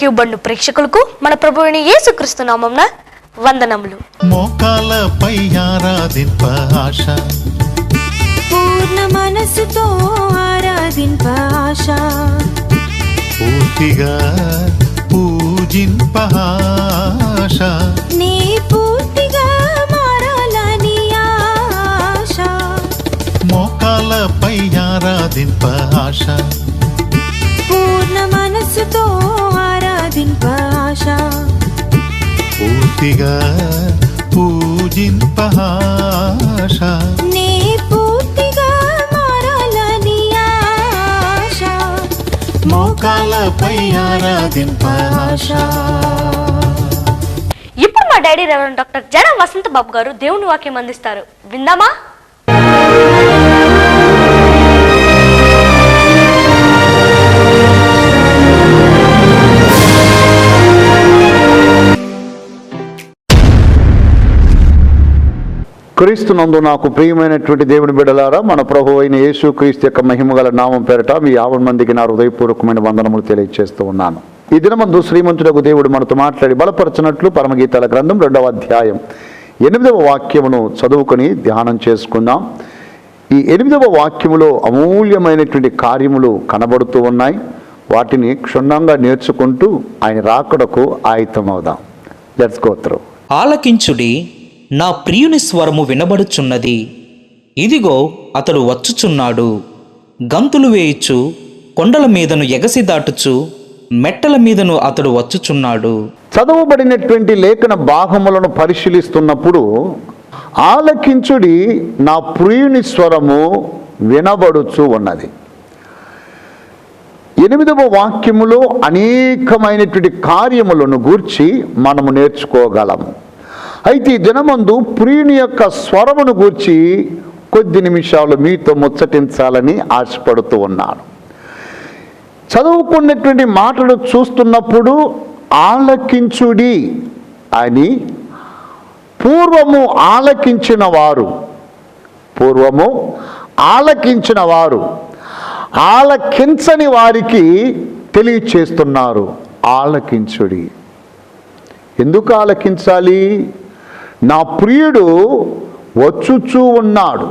Cube బండు ప్రేక్షకులకు మన ప్రభువుని యేసుక్రీస్తు నామమున వందనములు. మోకాలపై ఆరాధింప ఆశ, పూర్ణ మనసుతో ఆరాధింప ఆశ, పూర్తిగా పూజింప ఆశ, నీ పూర్తిగా మారాలని ఆశ. మోకాలపై ఆరాధింప ఆశ, పూర్ణ మనసుతో ఆరాధింప ఆశ, పూర్తిగా పూజింప ఆశ, నీ పూర్తిగా మారాలని ఆశ. మోకాలపై ఆరాధింప ఆశ. ఇప్పుడు మా డాడీ రెవరెండ్ డాక్టర్ జన వసంత బాబు గారు దేవుని వాక్యం అందిస్తారు. విందామా? క్రీస్తునందు నాకు ప్రియమైనటువంటి దేవుని బిడ్డలారా, మన ప్రభు అయిన యేసుక్రీస్తు యొక్క మహిమగల నామం పేరట మీ 50 మందికి నా హృదయపూర్వకమైన వందనములు తెలియజేస్తూ ఉన్నాను. ఈ దినమందు శ్రీమంతుడకు దేవుడు మనతో మాట్లాడి బలపరచినట్లు పరమగీతాల గ్రంథం 2వ అధ్యాయం 8వ వాక్యమును చదువుకొని ధ్యానం చేసుకుందాం. ఈ 8వ వాక్యములో అమూల్యమైనటువంటి కార్యములు కనబడుతూ ఉన్నాయి. వాటిని క్షుణ్ణంగా నేర్చుకుంటూ ఆయన రాకడకు ఆయుత్తమవుదాం. Let's go through. ఆలకించుడి, నా ప్రియుని స్వరము వినబడుచున్నది. ఇదిగో అతడు వచ్చుచున్నాడు. గంతులు వేయుచు కొండల మీదను ఎగసి దాటుచు మెట్టల మీదను అతడు వచ్చుచున్నాడు. చదవబడినటువంటి లేఖన భాగములను పరిశీలిస్తున్నప్పుడు ఆలకించుడి, నా ప్రియుని స్వరము వినబడుచు ఉన్నది. 8వ వాక్యములో అనేకమైనటువంటి కార్యములను గూర్చి మనము నేర్చుకోగలము. అయితే ఈ దినమందు ప్రియుని యొక్క స్వరమును గూర్చి కొద్ది నిమిషాలు మీతో ముచ్చటించాలని ఆశపడుతూ ఉన్నాను. చదువుకున్నటువంటి మాటలు చూస్తున్నప్పుడు ఆలకించుడి అని పూర్వము ఆలకించిన వారు ఆలకించని వారికి తెలియచేస్తున్నారు. ఆలకించుడి. ఎందుకు ఆలకించాలి? నా ప్రియుడు వచ్చుచూ ఉన్నాడు.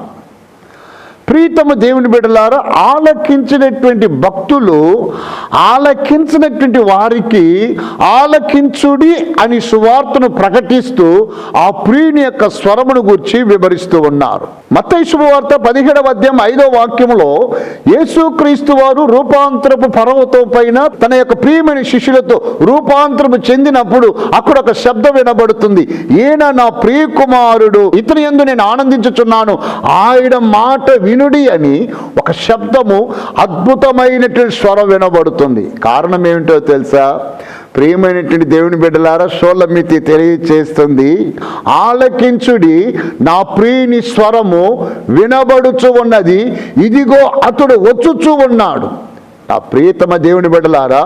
ప్రీతమ దేవుని బిడ్డలారా, ఆలకించినటువంటి భక్తులు ఆలకించినటువంటి వారికి ఆలకించుడి అని సువార్తను ప్రకటిస్తూ ఆ ప్రియుని యొక్క స్వరమును గురించి వివరిస్తూ ఉన్నారు. మత్తయి శుభవార్త 17వ అధ్యాయం 5వ వాక్యములో యేసుక్రీస్తు వారు రూపాంతరపు పర్వతం పైన తన యొక్క ప్రియమైన శిష్యులతో రూపాంతరము చెందినప్పుడు అక్కడ ఒక శబ్దం వినబడుతుంది. ఈయన నా ప్రియ కుమారుడు, ఇతని యందు నేను ఆనందించుచున్నాను, ఆయన మాట వినుడి అని ఒక శబ్దము, అద్భుతమైనటువంటి స్వరం వినబడుతుంది. కారణం ఏమిటో తెలుసా? ప్రియమైనటువంటి దేవుని బిడ్డలారా, షోలమితి తెలియచేస్తుంది, ఆలకించుడి, నా ప్రియుని స్వరము వినబడుచు ఉన్నది, ఇదిగో అతడు వచ్చుచూ ఉన్నాడు. ఆ ప్రియతమ దేవుని బిడ్డలారా,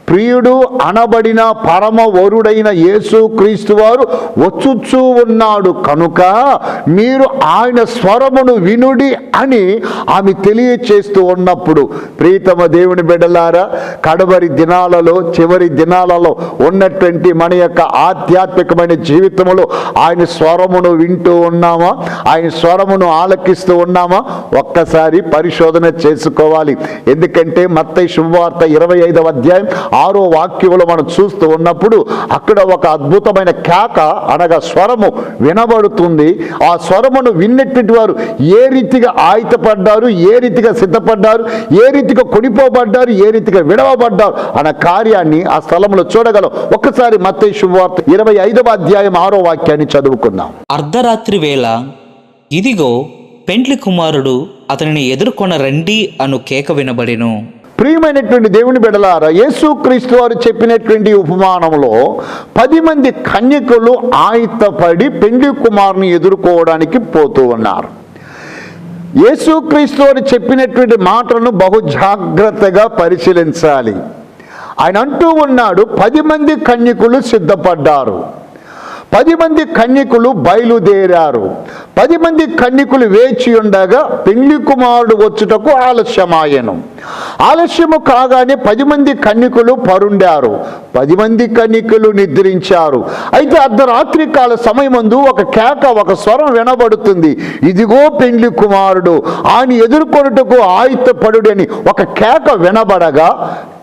ప్రియుడు అనబడిన పరమ వరుడైన యేసు క్రీస్తు వారు వచ్చుచూ ఉన్నాడు కనుక మీరు ఆయన స్వరమును వినుడి అని ఆమె తెలియచేస్తూ ఉన్నప్పుడు, ప్రియతమ దేవుని బిడ్డలారా, కడవరి దినాలలో చివరి దినాలలో ఉన్నటువంటి మన యొక్క ఆధ్యాత్మికమైన జీవితంలో ఆయన స్వరమును వింటూ ఉన్నామా? ఆయన స్వరమును ఆలకిస్తూ ఉన్నామా? ఒక్కసారి పరిశోధన చేసుకోవాలి. ఎందుకంటే మత్తయి శుభవార్త 25వ అధ్యాయం 6వ వాక్యంలో మనం చూస్తూ ఉన్నప్పుడు అక్కడ ఒక అద్భుతమైన కేక అనగా స్వరము వినబడుతుంది. ఆ స్వరమును విన్నటువంటి వారు ఏ రీతిగా ఆయుధపడ్డారు, ఏ రీతిగా సిద్ధపడ్డారు, ఏ రీతిగా కొనిపోబడ్డారు, ఏ రీతిగా విడవబడ్డారు అన్న కార్యాన్ని ఆ స్థలంలో చూడగలం. ఒక్కసారి మత్తయి శుభవార్త 25వ అధ్యాయం 6వ వాక్యాన్ని చదువుకుందాం. అర్ధరాత్రి వేళ ఇదిగో పెండ్లి కుమారుడు అతనిని ఎదుర్కొన రండి అను కేక వినబడెను. ప్రియమైనటువంటి దేవుని బిడ్డలారా, యేసుక్రీస్తు వారు చెప్పినటువంటి ఉపమానంలో 10 మంది కన్యకులు ఆయుత్తపడి పెండ్లి కుమారుని ఎదుర్కోవడానికి పోతూ ఉన్నారు. యేసుక్రీస్తు వారు చెప్పినటువంటి మాటలను బహు జాగ్రత్తగా పరిశీలించాలి. ఆయన అంటూ ఉన్నాడు, 10 మంది కన్యకులు సిద్ధపడ్డారు. 10 మంది కన్యకులు బయలుదేరారు. 10 మంది కన్యకులు వేచి ఉండగా పెళ్లి కుమారుడు వచ్చుటకు ఆలస్యమాయెను. ఆలస్యము కాగానే 10 మంది కన్యకులు పరుండారు. 10 మంది కన్యకులు నిద్రించారు. అయితే అర్ధరాత్రి కాల సమయమందు ఒక కేక, ఒక స్వరం వినబడుతుంది. ఇదిగో పెళ్లి కుమారుడు, ఆయన ఎదుర్కొనుటకు ఆయుత్తపడుడు అని ఒక కేక వినబడగా,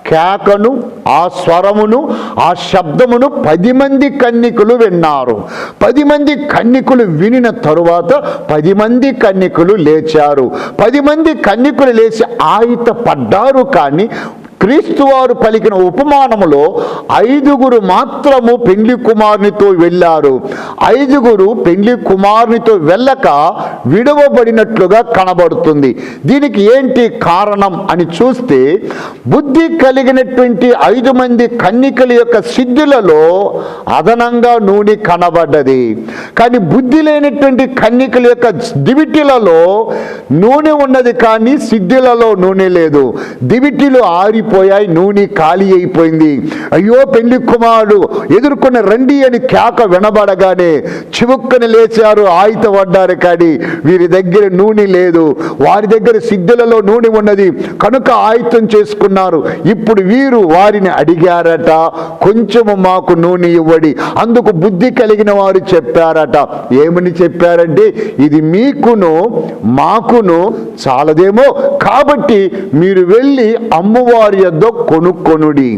కేకను, ఆ స్వరమును, ఆ శబ్దమును 10 మంది కన్యకులు విన్నారు. 10 మంది కన్యకులు వినిన తరువాత 10 మంది కన్యకులు లేచారు. 10 మంది కన్యకులు లేచి ఆయుత పడ్డారు. కానీ క్రీస్తు వారు పలికిన ఉపమానములో 5 మాత్రము పెండ్లి కుమారునితో వెళ్ళారు. 5 పెండ్లి కుమారునితో వెళ్ళక విడవబడినట్లుగా కనబడుతుంది. దీనికి ఏంటి కారణం అని చూస్తే, బుద్ధి కలిగినటువంటి 5 మంది కన్యకల యొక్క సిద్ధులలో అదనంగా నూనె కనబడ్డది. కానీ బుద్ధి లేనటువంటి కన్యకల యొక్క దివిటీలలో నూనె ఉన్నది, కానీ సిద్ధులలో నూనె లేదు. దివిటీలు ఆరిపోయాయి, నూనె ఖాళీ అయిపోయింది. అయ్యో పెళ్లి కుమారుడు ఎదుర్కొన్న రండి అని కేక వినబడగానే చివుక్కని లేచారు, ఆయుత పడ్డారు. కానీ వీరి దగ్గర నూనె లేదు. వారి దగ్గర సిద్ధులలో నూనె ఉన్నది కనుక ఆయుతం చేసుకున్నారు. ఇప్పుడు వీరు వారిని అడిగారట, కొంచెము మాకు నూనె ఇవ్వడి. అందుకు బుద్ధి కలిగిన వారు చెప్పారట. ఏమని చెప్పారంటే, ఇది మీకును మాకును చాలదేమో, కాబట్టి మీరు వెళ్ళి అమ్మవారి యొద్ద కొనుక్కొనుడి.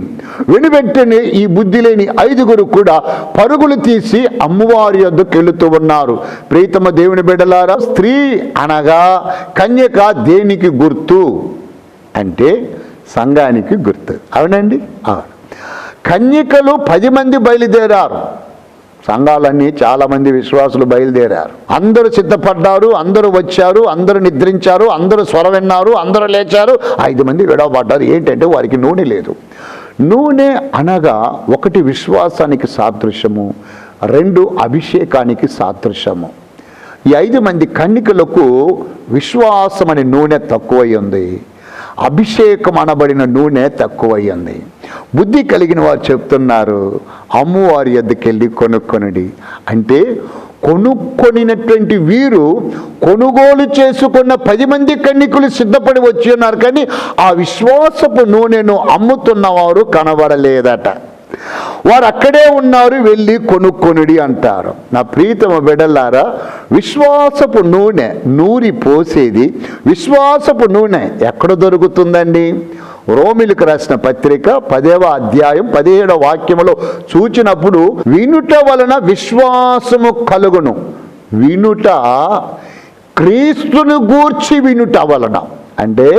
వెనువెంటనే ఈ బుద్ధి లేని 5 కూడా పరుగులు తీసి అమ్మవారి యొద్దకు వెళుతూ ఉన్నారు. ప్రియతమ దేవుని బిడ్డలారా, స్త్రీ అనగా కన్యక దేనికి గుర్తు అంటే సంఘానికి గుర్తు. అవునండి, అవును. కన్యకలు 10 మంది బయలుదేరారు. సంఘాలన్నీ చాలామంది విశ్వాసులు బయలుదేరారు. అందరూ సిద్ధపడ్డారు, అందరూ వచ్చారు, అందరూ నిద్రించారు, అందరూ స్వరం విన్నారు, అందరూ లేచారు. 5 మంది విడవబడ్డారు. ఏంటంటే వారికి నూనె లేదు. నూనె అనగా 1 విశ్వాసానికి సాదృశ్యము, 2 అభిషేకానికి సాదృశ్యము. ఈ 5 మంది కన్యకలకు విశ్వాసం అనే నూనె తక్కువై ఉంది, అభిషేకం అనబడిన నూనె తక్కువయ్యింది. బుద్ధి కలిగిన వారు చెప్తున్నారు, అమ్మవారి యొద్దకు వెళ్ళి కొనుక్కొనుడి. అంటే కొనుక్కొనినటువంటి వీరు కొనుగోలు చేసుకున్న 10 మంది కన్యకులు సిద్ధపడి వచ్చి ఉన్నారు. కానీ ఆ విశ్వాసపు నూనెను అమ్ముతున్నవారు కనబడలేదట. వారు అక్కడే ఉన్నారు, వెళ్ళి కొనుక్కొనుడి అంటారు. నా ప్రీతమ బిడ్డలారా, విశ్వాసపు నూనె నూరి పోసేది, విశ్వాసపు నూనె ఎక్కడ దొరుకుతుందండి? రోమిలకు రాసిన పత్రిక 10వ అధ్యాయం 17వ వాక్యములో చూచినప్పుడు, వినుట వలన విశ్వాసము కలుగును. వినుట క్రీస్తును గూర్చి వినుట వలన, అంటే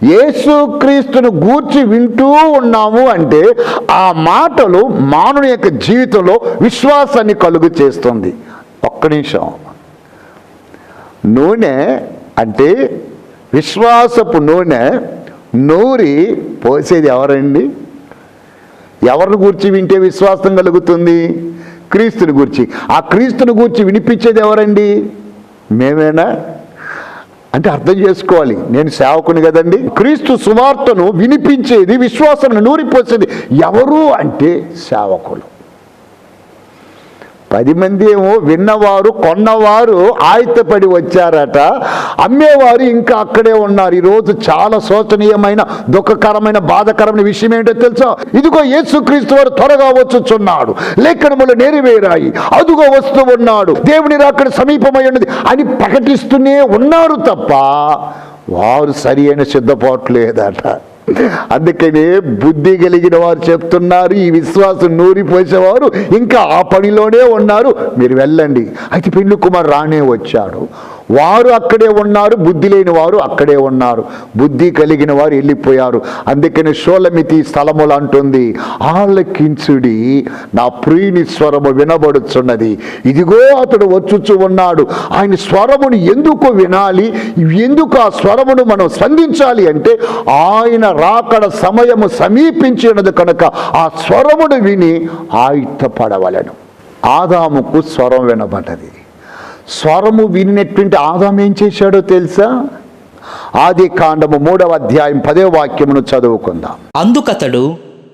యేసుక్రీస్తును గూర్చి వింటూ ఉన్నాము అంటే ఆ మాటలు మానవుని యొక్క జీవితంలో విశ్వాసాన్ని కలుగు చేస్తుంది. ఒక్క నిమిషం. నూనె అంటే విశ్వాసపు నూనె నూరి పోసేది ఎవరండి? ఎవరిని గూర్చి వింటే విశ్వాసం కలుగుతుంది? క్రీస్తుని గూర్చి. ఆ క్రీస్తుని గూర్చి వినిపించేది ఎవరండి? మేమేనా? అంటే అర్థం చేసుకోవాలి, నేను సేవకుని కదండి. క్రీస్తు సువార్తను వినిపించేది, విశ్వాసం నూరిపోసేది ఎవరు అంటే సేవకులు. 10 మంది ఏమో విన్నవారు, కొన్నవారు ఆయుత్తపడి వచ్చారట. అమ్మేవారు ఇంకా అక్కడే ఉన్నారు. ఈరోజు చాలా శోచనీయమైన, దుఃఖకరమైన, బాధకరమైన విషయం ఏంటో తెలుసా? ఇదిగో యేసుక్రీస్తు వారు త్వరగా వచ్చుచున్నాడు, లేఖనములు నెరవేరాయి, అదుగో వస్తూ ఉన్నాడు, దేవుని రాకడ సమీపమై ఉన్నది అని ప్రకటిస్తూనే ఉన్నారు తప్ప వారు సరి అయిన సిద్ధపాటు లేదట. అందుకనే బుద్ధి కలిగిన వారు చెప్తున్నారు, ఈ విశ్వాసం నూరిపోసేవారు ఇంకా ఆ పనిలోనే ఉన్నారు, మీరు వెళ్ళండి. అయితే పెళ్లి కుమారు రానే వచ్చాడు. వారు అక్కడే ఉన్నారు, బుద్ధి లేని వారు అక్కడే ఉన్నారు. బుద్ధి కలిగిన వారు వెళ్ళిపోయారు. అందుకని షోలమితి స్థలములు అంటుంది, ఆలకించుడి, నా ప్రియుని స్వరము వినబడుచున్నది, ఇదిగో అతడు వచ్చుచు ఉన్నాడు. ఆయన స్వరమును ఎందుకు వినాలి, ఎందుకు ఆ స్వరమును మనం స్పందించాలి అంటే, ఆయన రాకడ సమయము సమీపించినది కనుక ఆ స్వరమును విని ఆయుత్తపడవలెను. ఆదాముకు స్వరం వినబడ్డది. స్వరము వినినటువంటి ఆదాము ఏం చేశాడో తెలుసా? ఆదికాండము 3వ అధ్యాయం 10వ వాక్యమును చదువుకుందాం. అందుకతడు,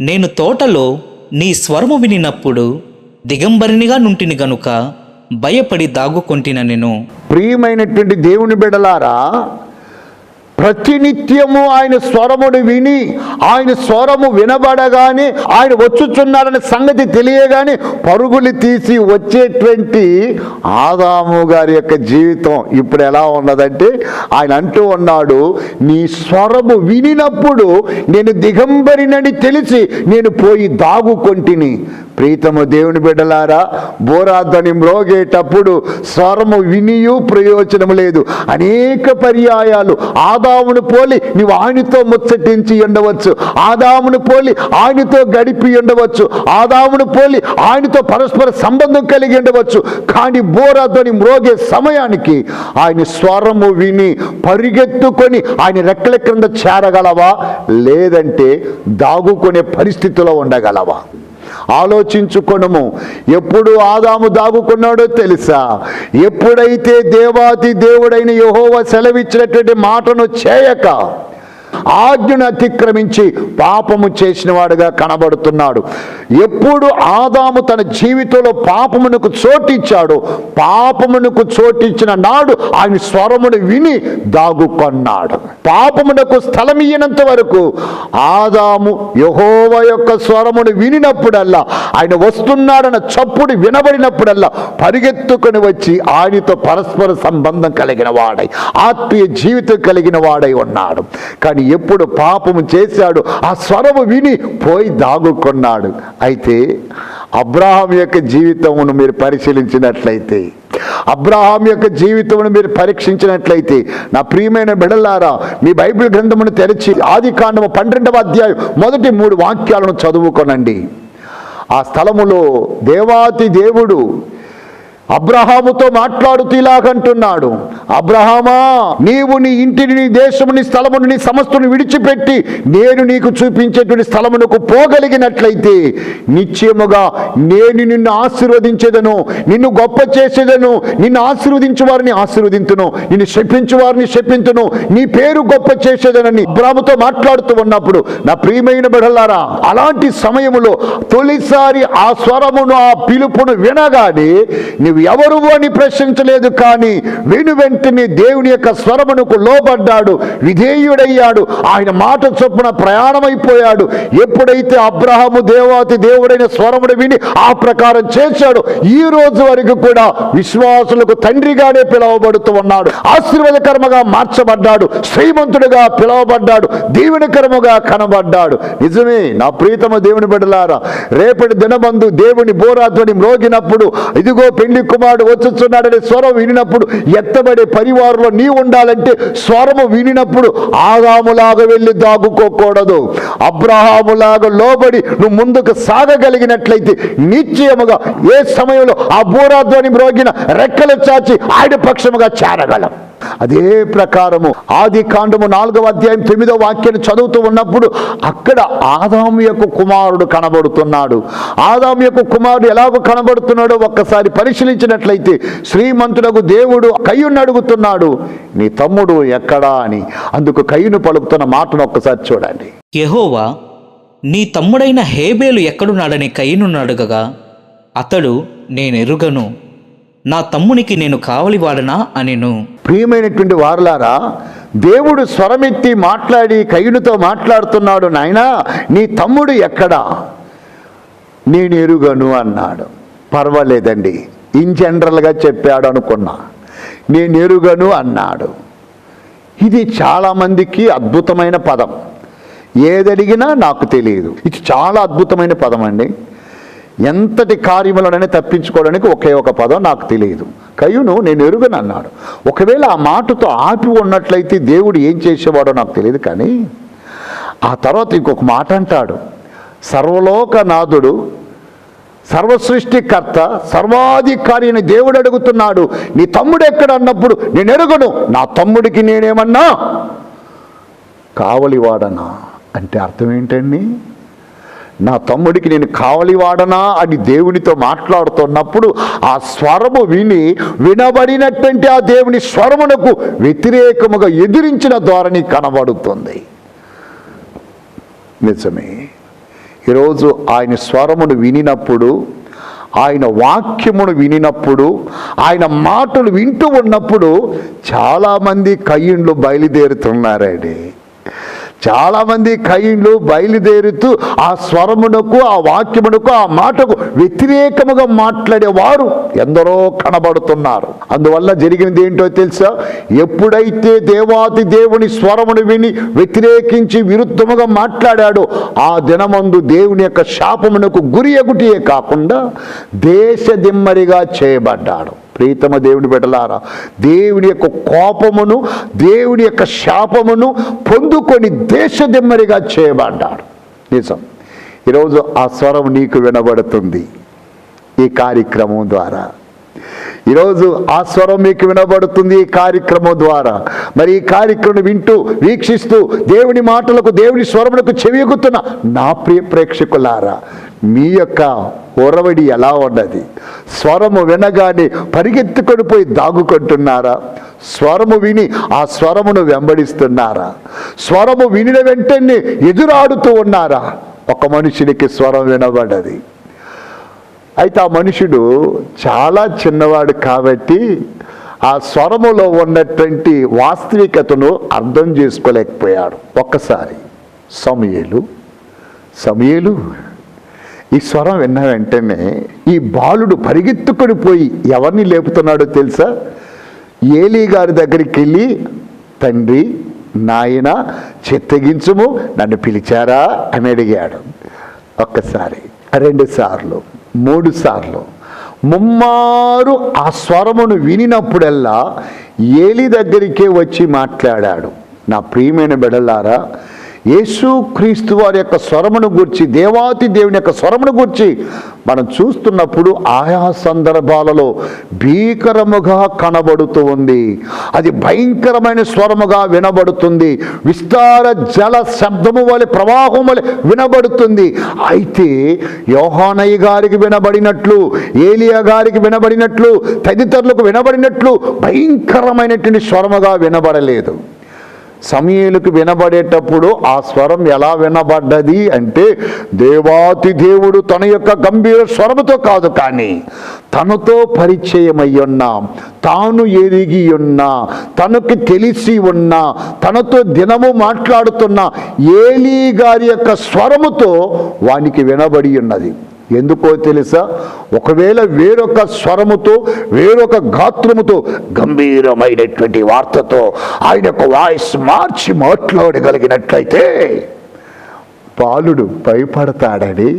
నేను తోటలో నీ స్వరము వినినప్పుడు దిగంబరినిగా నుంటిని గనుక భయపడి దాగుకొంటిన నేను. ప్రియమైనటువంటి దేవుని బిడ్డలారా, ప్రతినిత్యము ఆయన స్వరమును విని, ఆయన స్వరము వినబడగానే ఆయన వచ్చుచున్నాడనే సంగతి తెలియగానే పరుగులు తీసి వచ్చేటువంటి ఆదాము గారి యొక్క జీవితం ఇప్పుడు ఎలా ఉన్నదంటే, ఆయన అంటూ ఉన్నాడు, నీ స్వరము వినినప్పుడు నేను దిగంబరినని తెలిసి నేను పోయి దాగుకొంటిని. ప్రీతము దేవుని బిడ్డలారా, బోరాధ్వని మ్రోగేటప్పుడు స్వరము వినియు ప్రయోజనం లేదు. అనేక పర్యాయాలు ఆదామును పోలి నీవు ఆయనతో ముచ్చటించి ఉండవచ్చు, ఆదామును పోలి ఆయనతో గడిపి ఉండవచ్చు, ఆదామును పోలి ఆయనతో పరస్పర సంబంధం కలిగి ఉండవచ్చు. కానీ బోరాధ్వని మ్రోగే సమయానికి ఆయన స్వరము విని పరిగెత్తుకొని ఆయన రెక్కల క్రింద చేరగలవా, లేదంటే దాగుకునే పరిస్థితిలో ఉండగలవా? ఆలోచించుకొనుము. ఎప్పుడు ఆదాము దాగుకున్నాడో తెలుసా? ఎప్పుడైతే దేవాతి దేవుడైన యెహోవా సెలవిచ్చినటువంటి మాటను చేయక ఆజ్ఞను అతిక్రమించి పాపము చేసిన వాడుగా కనబడుతున్నాడు. ఎప్పుడు ఆదాము తన జీవితంలో పాపమునకు చోటిచ్చాడో, పాపమునకు చోటిచ్చిన నాడు ఆయన స్వరమును విని దాగుకొన్నాడు. పాపమునకు స్థలమియ్యనంత వరకు ఆదాము యెహోవా యొక్క స్వరమును వినినప్పుడల్లా, ఆయన వస్తున్నాడన్న చప్పుడు వినబడినప్పుడల్లా పరిగెత్తుకొని వచ్చి ఆయనతో పరస్పర సంబంధం కలిగిన వాడై, ఆత్మీయ జీవితం కలిగిన వాడై ఉన్నాడు. కానీ ఎప్పుడు పాపము చేశాడు, ఆ స్వరము విని పోయి దాగుకున్నాడు. అయితే అబ్రహాం యొక్క జీవితమును మీరు పరిశీలించినట్లయితే, అబ్రహాం యొక్క జీవితమును మీరు పరీక్షించినట్లయితే, నా ప్రియమైన బిడ్డలారా, మీ బైబిల్ గ్రంథమును తెరిచి ఆదికాండము 12వ అధ్యాయం మొదటి 3 వాక్యాలను చదువుకొనండి. ఆ స్థలములో దేవాతి దేవుడు అబ్రహాముతో మాట్లాడుతూ ఇలాగంటున్నాడు, అబ్రహామా, నీవు నీ ఇంటిని, నీ దేశము, నీ స్థలమును, నీ సమస్తను విడిచిపెట్టి నేను నీకు చూపించేటువంటి స్థలమునకు పోగలిగినట్లయితే నిశ్చయముగా నేను నిన్ను ఆశీర్వదించేదను, నిన్ను గొప్ప చేసేదను, నిన్ను ఆశీర్వదించు వారిని ఆశీర్వదింతును, నిన్ను శపించు వారిని శపింతును, నీ పేరు గొప్ప చేసేదనని అబ్రహాముతో మాట్లాడుతూ ఉన్నప్పుడు, నా ప్రియమైన బిడ్డలారా, అలాంటి సమయములో తొలిసారి ఆ స్వరమును, ఆ పిలుపును వినగానే నీవు ఎవరు అని ప్రశ్నించలేదు. కానీ వెంటనే దేవుని యొక్క స్వరమునకు లోబడ్డాడు, విధేయుడయ్యాడు, ఆయన మాట చొప్పున ప్రయాణమైపోయాడు. ఎప్పుడైతే అబ్రహాము దేవాతి దేవుడైన స్వరమును విని ఆ ప్రకారం చేశాడు, ఈ రోజు వరకు కూడా విశ్వాసులకు తండ్రిగానే పిలువబడుతూ ఉన్నాడు. ఆశీర్వాదకరముగా మార్చబడ్డాడు, శ్రీమంతుడుగా పిలువబడ్డాడు, దీవెనకరముగా కనబడ్డాడు. నిజమే నా ప్రీతమ దేవుని బిడ్డలారా, రేపటి దినమందు దేవుని బోరాధ్వని మ్రోగినప్పుడు, ఇదిగో పెళ్లి కుమారుడు వచ్చుచున్నాడనే స్వరం వినినప్పుడు ఎత్తబడే పరివారంలో నీ ఉండాలంటే స్వరము వినినప్పుడు ఆదాములాగా వెళ్ళి దాగుకోకూడదు. అబ్రహాములాగా లోబడి నువ్వు ముందుకు సాగగలిగినట్లయితే నిశ్చయముగా ఏ సమయంలో ఆ బోరాధ్వని మ్రోగిన రెక్కలు చాచి ఆయన పక్షముగా చేరగలం. అదే ప్రకారము ఆదికాండము 4వ అధ్యాయం 9వ వాక్యాన్ని చదువుతూ ఉన్నప్పుడు అక్కడ ఆదాము యొక్క కుమారుడు కనబడుతున్నాడు. ఆదాము యొక్క కుమారుడు ఎలాగో కనబడుతున్నాడో ఒక్కసారి పరిశీలించినట్లయితే, శ్రీమంతుడకు దేవుడు కయ్యూను అడుగుతున్నాడు, నీ తమ్ముడు ఎక్కడా అని. అందుకు కయ్యూను పలుకుతున్న మాటను ఒక్కసారి చూడండి. యెహోవా, నీ తమ్ముడైన హేబేలు ఎక్కడున్నాడని కయీనును అడగగా, అతడు, నేనెరుగను, నా తమ్మునికి నేను కావలివాడనా అనెను. ప్రియమైనటువంటి వారలారా, దేవుడు స్వరమెత్తి మాట్లాడి కయ్యూనుతో మాట్లాడుతున్నాడు, నాయనా నీ తమ్ముడు ఎక్కడా, నేను ఎరుగను అన్నాడు. పర్వాలేదండి, ఇన్ జనరల్గా చెప్పాడు అనుకున్నా, నేను ఎరుగను అన్నాడు. ఇది చాలామందికి అద్భుతమైన పదం. ఏదడిగినా నాకు తెలియదు, ఇది చాలా అద్భుతమైన పదం అండి. ఎంతటి కార్యములనైనా తప్పించుకోవడానికి ఒకే ఒక పదం, నాకు తెలియదు. కయ్యూను నేను ఎరుగను అన్నాడు. ఒకవేళ ఆ మాటతో ఆపి ఉన్నట్లయితే దేవుడు ఏం చేసేవాడో నాకు తెలియదు. కానీ ఆ తర్వాత ఇంకొక మాట అంటాడు, సర్వలోకనాథుడు, సర్వసృష్టికర్త, సర్వాధికారి అని దేవుడు అడుగుతున్నాడు, నీ తమ్ముడు ఎక్కడ అన్నప్పుడు నేను ఎరుగను, నా తమ్ముడికి నేనేమన్నా కావలివాడనా అంటే అర్థం ఏంటండి? నా తమ్ముడికి నేను కావలివాడనా అని దేవునితో మాట్లాడుతున్నప్పుడు ఆ స్వరము విని వినబడినటువంటి ఆ దేవుని స్వరమునకు వ్యతిరేకముగా ఎదిరించిన ధోరణి కనబడుతుంది. నిజమే, ఈరోజు ఆయన స్వరమును వినినప్పుడు ఆయన వాక్యమును వినినప్పుడు, ఆయన మాటలు వింటూ ఉన్నప్పుడు చాలామంది కయ్యిండ్లు బయలుదేరుతున్నారండి. చాలామంది కయ్యిండ్లు బయలుదేరుతూ ఆ స్వరమునకు, ఆ వాక్యమునకు, ఆ మాటకు వ్యతిరేకముగా మాట్లాడేవారు ఎందరో కనబడుతున్నారు. అందువల్ల జరిగినది ఏంటో తెలుసా? ఎప్పుడైతే దేవాతి దేవుని స్వరమును విని వ్యతిరేకించి విరుద్ధముగా మాట్లాడాడో ఆ దినమందు దేవుని యొక్క శాపమునకు గురి ఎగుటియే కాకుండా దేశదిమ్మరిగా చేయబడ్డాడు. ప్రీతమ దేవుని బిడ్డలారా, దేవుని యొక్క కోపమును, దేవుని యొక్క శాపమును పొందుకొని దేశదిమ్మరిగా చేయబడ్డాడు. నిజం. ఈరోజు ఆ స్వరం నీకు వినబడుతుంది ఈ కార్యక్రమం ద్వారా. ఈరోజు ఆ స్వరం మీకు వినబడుతుంది ఈ కార్యక్రమం ద్వారా. మరి ఈ కార్యక్రమం వింటూ, వీక్షిస్తూ, దేవుని మాటలకు, దేవుని స్వరములకు చెవియగుతున్న నా ప్రియ ప్రేక్షకులారా, మీ యొక్క ఒరవడి ఎలా ఉన్నది? స్వరము వినగానే పరిగెత్తుకొని పోయి దాగుకుంటున్నారా? స్వరము విని ఆ స్వరమును వెంబడిస్తున్నారా? స్వరము వినిన వెంటనే ఎదురాడుతూ ఉన్నారా? ఒక మనుషునికి స్వరం వినబడ్డది. అయితే ఆ మనుషుడు చాలా చిన్నవాడు కాబట్టి ఆ స్వరములో ఉన్నటువంటి వాస్తవికతను అర్థం చేసుకోలేకపోయాడు. ఒక్కసారి సమూయేలు ఈ స్వరం విన్న వెంటనే ఈ బాలుడు పరిగెత్తుకొని పోయి ఎవరిని లేపుతున్నాడో తెలుసా? ఏలీ గారి దగ్గరికి వెళ్ళి, తండ్రి, నాయన, చిత్తగించుము, నన్ను పిలిచారా అని అడిగాడు. ఒక్కసారి, 2 సార్లు, 3 సార్లు, ముమ్మారు ఆ స్వరమును వినినప్పుడల్లా ఏలీ దగ్గరికే వచ్చి మాట్లాడాడు. నా ప్రియమైన బిడ్డలారా, యేసు క్రీస్తు వారి యొక్క స్వరమును గూర్చి, దేవాతి దేవుని యొక్క స్వరమును గూర్చి మనం చూస్తున్నప్పుడు ఆయా సందర్భాలలో భీకరముగా కనబడుతూ ఉంది. అది భయంకరమైన స్వరముగా వినబడుతుంది. విస్తార జల శబ్దము వలె, ప్రవాహం వలె వినబడుతుంది. అయితే యోహానయ్య గారికి వినబడినట్లు, ఏలియా గారికి వినబడినట్లు, తదితరులకు వినబడినట్లు భయంకరమైనటువంటి స్వరముగా వినబడలేదు. సమూయేలుకు వినబడేటప్పుడు ఆ స్వరం ఎలా వినబడ్డది అంటే, దేవాతి దేవుడు తన యొక్క గంభీర స్వరముతో కాదు, కానీ తనతో పరిచయమయ్యున్నా, తాను ఎరిగి ఉన్నా, తనకు తెలిసి ఉన్నా, తనతో దినము మాట్లాడుతున్న ఏలీ గారి యొక్క స్వరముతో వానికి వినబడి ఉన్నది. ఎందుకో తెలుసా? ఒకవేళ వేరొక స్వరముతో, వేరొక గాత్రముతో, గంభీరమైనటువంటి వార్తతో ఆయన యొక్క వాయిస్ మార్చి మాట్లాడగలిగినట్లయితే బాలుడు భయపడతాడని,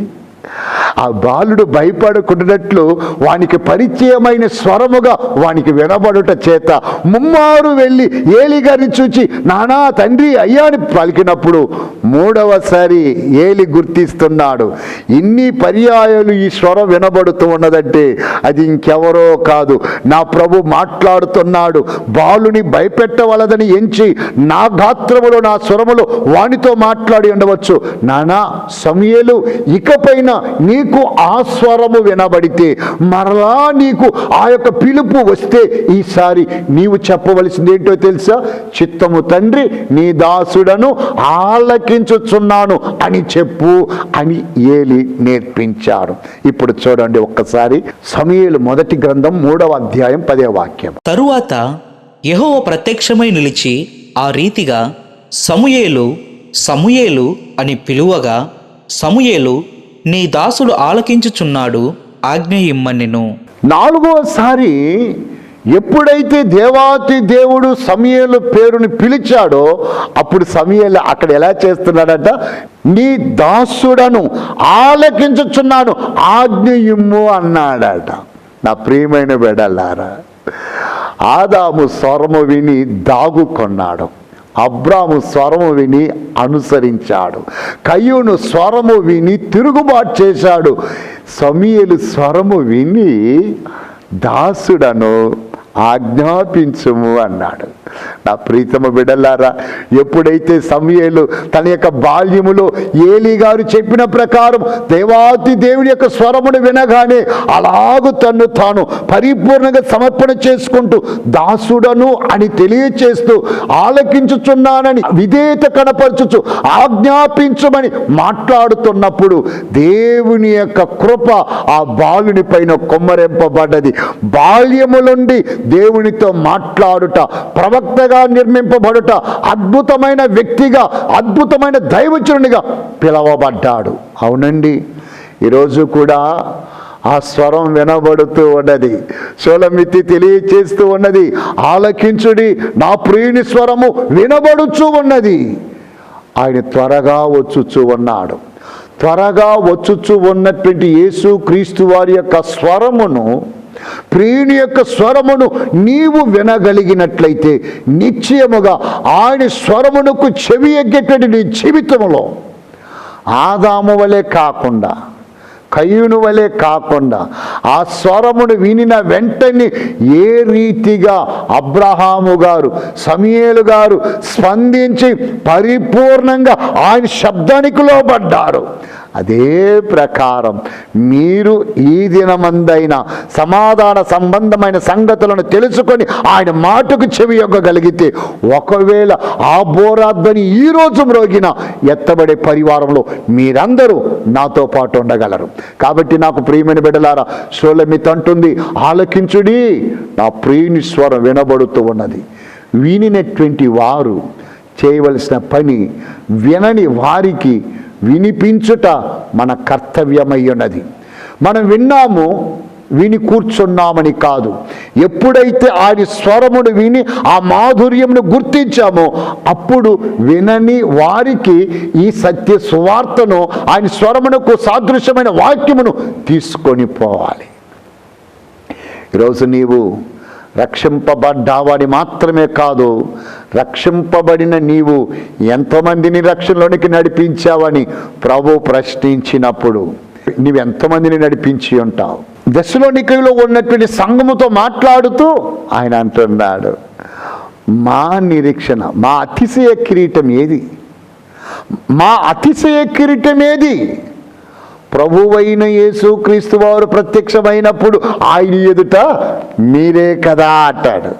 ఆ బాలుడు భయపడకున్నట్లు వానికి పరిచయమైన స్వరముగా వానికి వినబడుట చేత ముమ్మారు వెళ్ళి ఏలీ గారిని చూచి, నానా, తండ్రి, అయ్యా అని పలికినప్పుడు 3వసారి ఏలీ గుర్తిస్తున్నాడు. ఇన్ని పర్యాయాలు ఈ స్వరం వినబడుతూ ఉన్నదంటే అది ఇంకెవరో కాదు, నా ప్రభు మాట్లాడుతున్నాడు. బాలుని భయపెట్టవలదని ఎంచి నా గాత్రములో, నా స్వరములో వానితో మాట్లాడి ఉండవచ్చు. నానా సమూయేలు, ఇకపైన నీకు ఆ స్వరము వినబడితే, మరలా నీకు ఆ యొక్క పిలుపు వస్తే, ఈసారి నీవు చెప్పవలసింది ఏంటో తెలుసా? చిత్తము తండ్రి, నీ దాసుడను ఆలకించుచున్నాను అని చెప్పు అని ఏలీ నేర్పించాడు. ఇప్పుడు చూడండి ఒక్కసారి, సమూయేలు మొదటి గ్రంథం 3వ అధ్యాయం 10వ వాక్యం. తరువాత యెహోవా ప్రత్యక్షమై నిలిచి ఆ రీతిగా సమూయేలు, సమూయేలు అని పిలువగా, సమూయేలు, నీ దాసుడు ఆలకించుచున్నాడు, ఆజ్ఞ ఇమ్మనెను. 4వసారి ఎప్పుడైతే దేవాతి దేవుడు సమూయేలు పేరుని పిలిచాడో అప్పుడు సమూయేలు అక్కడ ఎలా చేస్తున్నాడట? నీ దాసుడను ఆలకించుచున్నాను, ఆజ్ఞ ఇమ్ము అన్నాడట. నా ప్రియమైన బిడ్డలారా, ఆదాము స్వరము విని దాగుకొన్నాడు, అబ్రాము స్వరము విని అనుసరించాడు, కయ్యూను స్వరము విని తిరుగుబాటు చేశాడు. సమూయేలు స్వరము విని దాసుడను ఆజ్ఞాపించుము అన్నాడు. నా ప్రీతమ బిడ్డలారా, ఎప్పుడైతే సమూయేలు తన యొక్క బాల్యములో ఏలీ గారు చెప్పిన ప్రకారం దేవాతి దేవుని యొక్క స్వరమును వినగానే అలాగూ తన్ను తాను పరిపూర్ణంగా సమర్పణ చేసుకుంటూ దాసుడను అని తెలియచేస్తూ ఆలకించుచున్నానని విధేయత కనపరచుచు ఆజ్ఞాపించమని మాట్లాడుతున్నప్పుడు దేవుని యొక్క కృప ఆ బాలుని పైన కొమ్మరింపబడ్డది. బాల్యము నుండి దేవునితో మాట్లాడుట, ప్రవక్తగా నిర్మింపబడుట, అద్భుతమైన వ్యక్తిగా, అద్భుతమైన దైవజనునిగా పిలవబడ్డాడు. అవునండి, ఈరోజు కూడా ఆ స్వరం వినబడుతూ ఉన్నది. షూలమితి తెలియచేస్తూ ఉన్నది, ఆలకించుడి, నా ప్రియుని స్వరము వినబడుచూ ఉన్నది. ఆయన త్వరగా వచ్చుచూ ఉన్నాడు. త్వరగా వచ్చుచూ ఉన్నటువంటి యేసు క్రీస్తు వారి యొక్క స్వరమును, ప్రియుని యొక్క స్వరమును నీవు వినగలిగినట్లయితే నిశ్చయముగా ఆయన స్వరమునకు చెవి ఎగ్గేటువంటి నీ జీవితంలో ఆదాము వలె కాకుండా, కయ్యూను వలె కాకుండా, ఆ స్వరమును వినిన వెంటనే ఏ రీతిగా అబ్రహాము గారు, సమూయేలు గారు స్పందించి పరిపూర్ణంగా ఆయన శబ్దానికి లోబడ్డారు, అదే ప్రకారం మీరు ఈ దినమందైన సమాధాన సంబంధమైన సంగతులను తెలుసుకొని ఆయన మాటకు చెవి యొక్కగలిగితే, ఒకవేళ ఆ బోరాధ్వని ఈరోజు మ్రోగిన ఎత్తబడే పరివారంలో మీరందరూ నాతో పాటు ఉండగలరు. కాబట్టి నాకు ప్రియమైన బిడ్డలారా, షూలమితి అంటుంది, ఆలకించుడి, నా ప్రియుని స్వరం వినబడుతూ ఉన్నది. వినినటువంటి వారు చేయవలసిన పని, వినని వారికి వినిపించుట మన కర్తవ్యమై ఉన్నది. మనం విన్నాము, విని కూర్చున్నామని కాదు. ఎప్పుడైతే ఆయన స్వరమును విని ఆ మాధుర్యమును గుర్తించామో అప్పుడు వినని వారికి ఈ సత్య సువార్తను, ఆయన స్వరమునకు సాదృశ్యమైన వాక్యమును తీసుకొని పోవాలి. ఈరోజు నీవు రక్షింపబడ్డావని మాత్రమే కాదు, రక్షింపబడిన నీవు ఎంతమందిని రక్షణలోనికి నడిపించావని ప్రభు ప్రశ్నించినప్పుడు నీవెంతమందిని నడిపించి ఉంటావు? దశలోనికలో ఉన్నటువంటి సంఘముతో మాట్లాడుతూ ఆయన అంటున్నాడు, మా నిరీక్షణ, మా అతిశయ కిరీటం ఏది? మా అతిశయ కిరీటం ఏది? ప్రభువైన యేసు క్రీస్తు వారు ప్రత్యక్షమైనప్పుడు ఆయన ఎదుట మీరే కదా అంటాడు.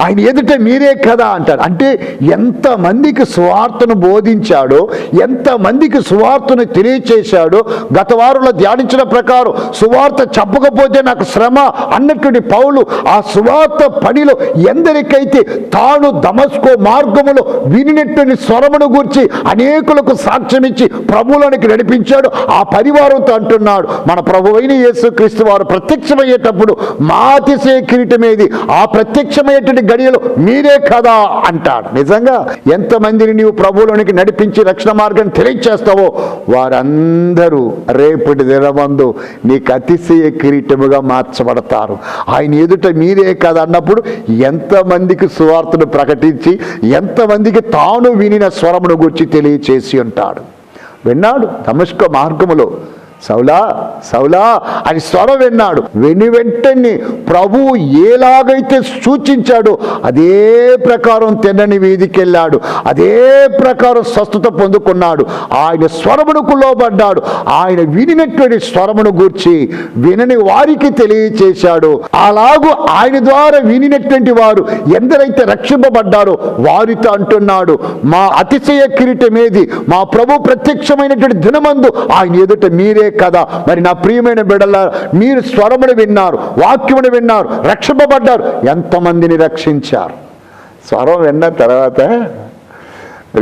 ఆయన ఎదుట మీరే కదా అంటాడు. అంటే ఎంతమందికి సువార్తను బోధించాడో, ఎంతమందికి సువార్తను తెలియచేశాడో. గత వారంలో ధ్యానించిన ప్రకారం సువార్త చెప్పకపోతే నాకు శ్రమ అన్నటువంటి పౌలు ఆ సువార్త పనిలో ఎందరికైతే తాను దమస్కో మార్గములో వినినటువంటి స్వరమును గూర్చి అనేకులకు సాక్ష్యమిచ్చి ప్రభువులోనికి నడిపించాడు. ఆ పరివారంతో అంటున్నాడు, మన ప్రభువైన యేసు క్రీస్తు వారు ప్రత్యక్షమయ్యేటప్పుడు మా అతిశయ కిరీటమేది? ఆ ప్రత్యక్షమయ్యేటువంటి గడియలో మీరే కదా అంటాడు. నిజంగా ఎంతమందిని నీవు ప్రభువులోనికి నడిపించి రక్షణ మార్గాన్ని తెలియచేస్తావో వారందరూ రేపటి దినమందు నీకు అతిశయ కిరీటముగా మార్చబడతారు. ఆయన ఎదుట మీరే కదా అన్నప్పుడు ఎంతమందికి సువార్తను ప్రకటించి, ఎంతమందికి తాను వినిన స్వరమును గురించి తెలియచేసి ఉంటాడు. విన్నాడు దమస్కో మార్గములో, సౌలా సౌలా అని స్వరం విన్నాడు. విని వెంటనే ప్రభువు ఎలాగైతే సూచించాడో అదే ప్రకారం తెన్నని వీధికి వెళ్ళాడు, అదే ప్రకారం స్వస్థత పొందుకున్నాడు. ఆయన స్వరమునకు లోబడ్డాడు. ఆయన వినినటువంటి స్వరమును గూర్చి వినని వారికి తెలియచేశాడు. అలాగూ ఆయన ద్వారా వినినటువంటి వారు ఎందరైతే రక్షింపబడ్డారో వారితో అంటున్నాడు, మా అతిశయ కిరీటమేది? మా ప్రభు ప్రత్యక్షమైనటువంటి దినమందు ఆయన ఎదుట మీరే కదా. మరి నా ప్రియమైన బిడ్డల, మీరు స్వరమును విన్నారు, వాక్యమును విన్నారు, రక్షింపబడ్డారు. ఎంతమందిని రక్షించారు? స్వరం విన్న తర్వాత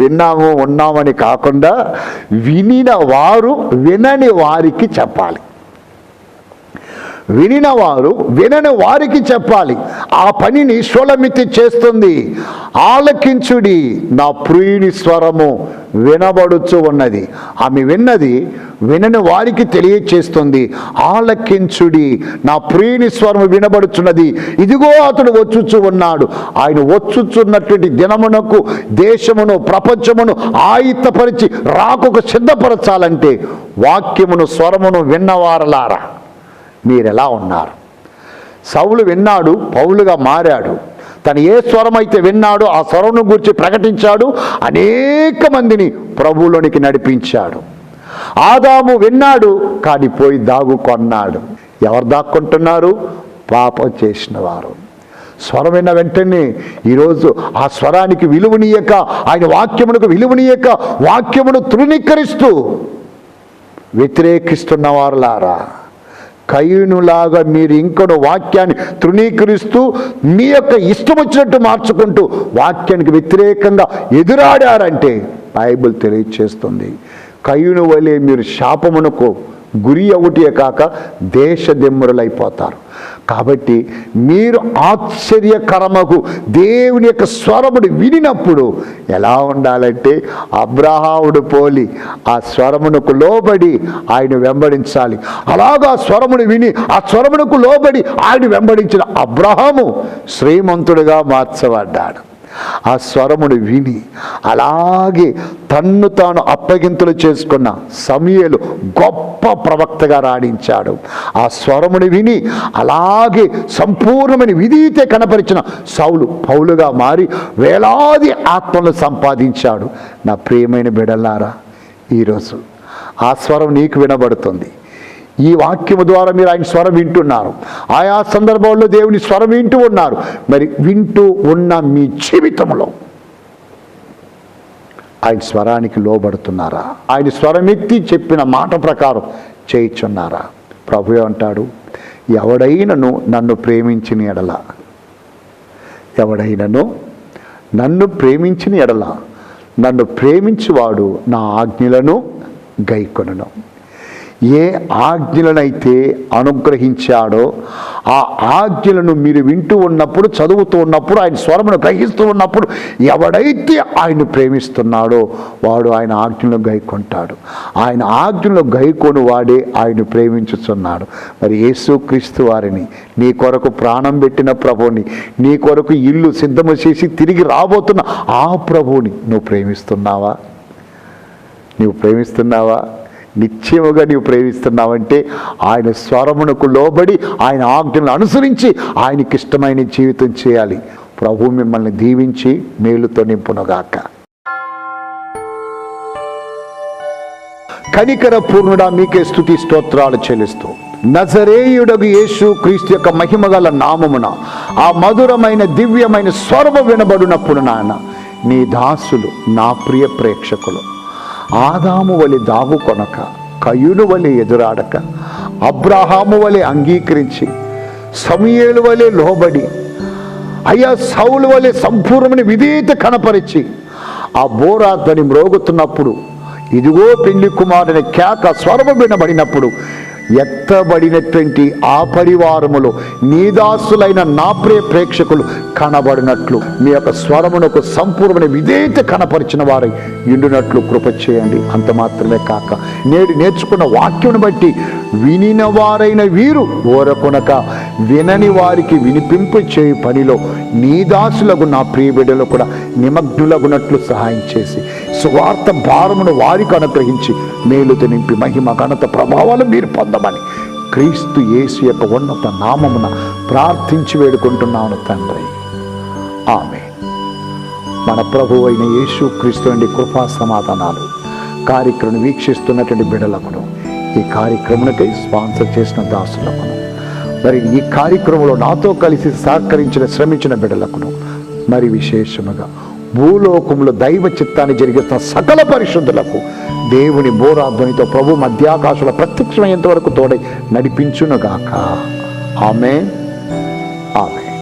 విన్నాము ఉన్నామని కాకుండా వినిన వారు వినని వారికి చెప్పాలి. వినిన వారు వినని వారికి చెప్పాలి. ఆ పనిని షూలమితి చేస్తుంది. ఆలకించుడి, నా ప్రియుని స్వరము వినబడుచు ఉన్నది. ఆమె విన్నది వినని వారికి తెలియచేస్తుంది. ఆలకించుడి, నా ప్రియుని స్వరము వినబడుచున్నది. ఇదిగో అతడు వచ్చుచు ఉన్నాడు. ఆయన వచ్చుచున్నటువంటి దినమునకు దేశమును ప్రపంచమును ఆయుత్తపరిచి రాకకు సిద్ధపరచాలంటే వాక్యమును స్వరమును విన్నవారలారా మీరెలా ఉన్నారు? సౌలు విన్నాడు, పౌలుగా మారాడు. తను ఏ స్వరం అయితే విన్నాడో ఆ స్వరం గురించి ప్రకటించాడు, అనేక మందిని ప్రభువులోనికి నడిపించాడు. ఆదాము విన్నాడు కానీ పోయి దాగుకొన్నాడు. ఎవరు దాక్కుంటున్నారు? పాపం చేసిన వారు. స్వరం విన్న వెంటనే ఈరోజు ఆ స్వరానికి విలువనీయక, ఆయన వాక్యమునకు విలువనీయక, వాక్యమును తృణీకరిస్తూ వ్యతిరేకిస్తున్న వారులారా, కయ్యూనులాగా మీరు ఇంకొక వాక్యాన్ని తృణీకరిస్తూ మీ యొక్క ఇష్టం వచ్చినట్టు మార్చుకుంటూ వాక్యానికి వ్యతిరేకంగా ఎదురాడారంటే బైబిల్ తెలియచేస్తుంది, కయ్యూను వలె మీరు శాపమునకు గురి ఒకటే కాక దేశదిమ్మరులైపోతారు. కాబట్టి మీరు ఆశ్చర్యకరమకు దేవుని యొక్క స్వరమును వినినప్పుడు ఎలా ఉండాలంటే అబ్రహాముడు పోలి ఆ స్వరమునకు లోబడి ఆయన వెంబడించాలి. అలాగా స్వరమును విని ఆ స్వరమునకు లోబడి ఆయన వెంబడించిన అబ్రహాము శ్రీమంతుడిగా మార్చబడ్డాడు. ఆ స్వరమును విని అలాగే తన్ను తాను అప్పగింతలు చేసుకున్న సమూయేలు గొప్ప ప్రవక్తగా రాణించాడు. ఆ స్వరమును విని అలాగే సంపూర్ణమైన విధీయత కనపరిచిన సౌలు పౌలుగా మారి వేలాది ఆత్మలను సంపాదించాడు. నా ప్రియమైన బిడ్డలారా, ఈరోజు ఆ స్వరం నీకు వినబడుతుంది. ఈ వాక్యము ద్వారా మీరు ఆయన స్వరం వింటున్నారు. ఆయా సందర్భాల్లో దేవుని స్వరం వింటూ ఉన్నారు. మరి వింటూ ఉన్న మీ జీవితంలో ఆయన స్వరానికి లోబడుతున్నారా? ఆయన స్వరమెత్తి చెప్పిన మాట ప్రకారం చేయించున్నారా? ప్రభు అంటాడు, ఎవడైనను నన్ను ప్రేమించిన ఎడల, ఎవడైనను నన్ను ప్రేమించిన ఎడల నన్ను ప్రేమించువాడు నా ఆజ్ఞలను గైకొనును. ఏ ఆజ్ఞలనైతే అనుగ్రహించాడో ఆ ఆజ్ఞలను మీరు వింటూ ఉన్నప్పుడు, చదువుతూ ఉన్నప్పుడు, ఆయన స్వరమును గ్రహిస్తూ ఉన్నప్పుడు ఎవడైతే ఆయన ప్రేమిస్తున్నాడో వాడు ఆయన ఆజ్ఞలను గైకొంటాడు. ఆయన ఆజ్ఞలను గైకొని వాడే ఆయన ప్రేమించుతున్నాడు. మరి యేసుక్రీస్తు వారిని, నీ కొరకు ప్రాణం పెట్టిన ప్రభువుని, నీ కొరకు ఇల్లు సిద్ధము చేసి తిరిగి రాబోతున్న ఆ ప్రభువుని నువ్వు ప్రేమిస్తున్నావా? నువ్వు ప్రేమిస్తున్నావా? నిశ్చయముగా నీవు ప్రేమిస్తున్నావంటే ఆయన స్వరమునకు లోబడి ఆయన ఆజ్ఞలను అనుసరించి ఆయనకి ఇష్టమైన జీవితం చేయాలి. ప్రభు మిమ్మల్ని దీవించి మేలుతో నింపునుగాక. కనికర పూర్ణుడా, మీకే స్తుతి స్తోత్రాలు చెల్లిస్తూ నజరేయుడగు యేసు క్రీస్తు యొక్క మహిమగల నామమున ఆ మధురమైన దివ్యమైన స్వరము వినబడినప్పుడు నాయన, నీ దాసులు, నా ప్రియ ప్రేక్షకులు ఆదాము వలె దాగుకొనక, కయ్యూను వలె ఎదురాడక, అబ్రహాము వలె అంగీకరించి, సమూయేలు వలె లోబడి, అయ్యా సౌలు వలె సంపూర్ణమైన విధేయత కనపరిచి ఆ బోరాధ్వని మ్రోగుతున్నప్పుడు, ఇదిగో పెళ్లి కుమారుని కేక స్వరము వినబడినప్పుడు ఎత్తబడినటువంటి ఆ పరివారములో నీ దాసులైన నా ప్రియ ప్రేక్షకులు కనబడినట్లు మీ యొక్క స్వరమునకు సంపూర్ణమైన విధేయత కనపరిచిన వారు ఇండునట్లు కృప చేయండి. అంత మాత్రమే కాక నేడు నేర్చుకున్న వాక్యమును బట్టి వినిన వారైన వీరు ఓరకొనక వినని వారికి వినిపింపు చేయు పనిలో నీ దాసులకు నా ప్రియ బిడ్డలు కూడా నిమగ్నులగునట్లు సహాయం చేసి సువార్త భారమును వారికి అనుగ్రహించి మేలుతో నింపి మహిమ ఘనత ప్రభావాలు మీరు పొందమని క్రీస్తు యేసు యొక్క ఉన్నత నామమున ప్రార్థించి వేడుకుంటున్నాను తండ్రి. ఆమేన్. మన ప్రభువు అయిన యేసు క్రీస్తు నుండి కృపా సమాధానాలు కార్యక్రమం వీక్షిస్తున్నటువంటి బిడ్డలకును, ఈ కార్యక్రమానికి స్పాన్సర్ చేసిన దాసులకును, మరి ఈ కార్యక్రమంలో నాతో కలిసి సహకరించిన శ్రమించిన బిడ్డలకును, మరి విశేషముగా భూలోకంలో దైవ చిత్తాన్ని జరిగిస్తున్న సకల పరిశుద్ధులకు దేవుని బోరాధ్వనితో ప్రభు మధ్యాకాశంలో ప్రత్యక్షమయ్యేంత వరకు తోడై నడిపించునుగాక. ఆమేన్. ఆమేన్.